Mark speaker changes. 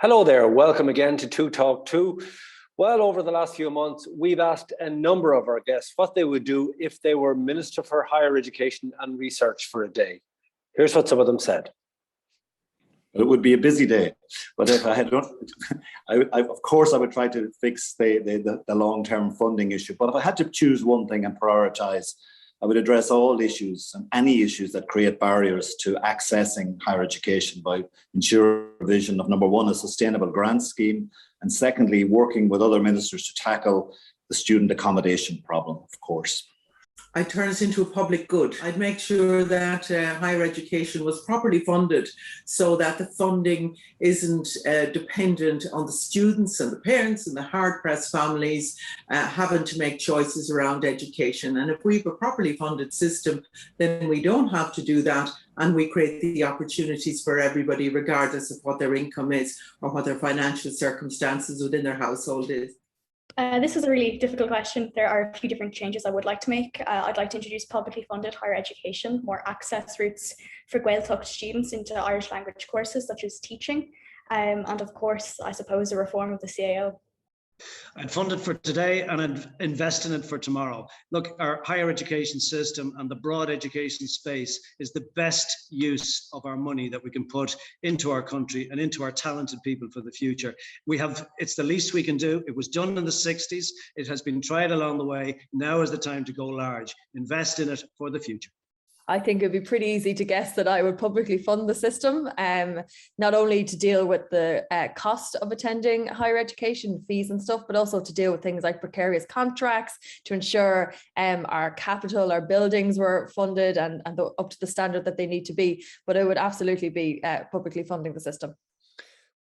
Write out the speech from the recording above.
Speaker 1: Hello there, welcome again to Two Talk Two. Well, over the last few months, we've asked a number of our guests what they would do if they were Minister for Higher Education and Research for a day. Here's what some of them said.
Speaker 2: It would be a busy day, but if I had, of course, I would try to fix the long-term funding issue. But if I had to choose one thing and prioritise, I would address all issues and any issues that create barriers to accessing higher education by ensuring provision of, number one, a sustainable grant scheme, and secondly, working with other ministers to tackle the student accommodation problem, of course.
Speaker 3: I'd turn it into a public good. I'd make sure that higher education was properly funded so that the funding isn't dependent on the students and the parents and the hard-pressed families having to make choices around education. And if we have a properly funded system, then we don't have to do that, and we create the opportunities for everybody, regardless of what their income is or what their financial circumstances within their household is.
Speaker 4: This is a really difficult question. There are a few different changes I would like to make. I'd like to introduce publicly funded higher education, more access routes for Gaeltacht students into Irish language courses such as teaching, and of course, I suppose, a reform of the CAO.
Speaker 5: I'd fund it for today and I'd invest in it for tomorrow. Look, our higher education system and the broad education space is the best use of our money that we can put into our country and into our talented people for the future. It's the least we can do. It was done in the 60s. It has been tried along the way. Now is the time to go large. Invest in it for the future.
Speaker 6: I think it'd be pretty easy to guess that I would publicly fund the system, not only to deal with the cost of attending higher education, fees and stuff, but also to deal with things like precarious contracts, to ensure our capital, our buildings were funded and up to the standard that they need to be. But it would absolutely be publicly funding the system.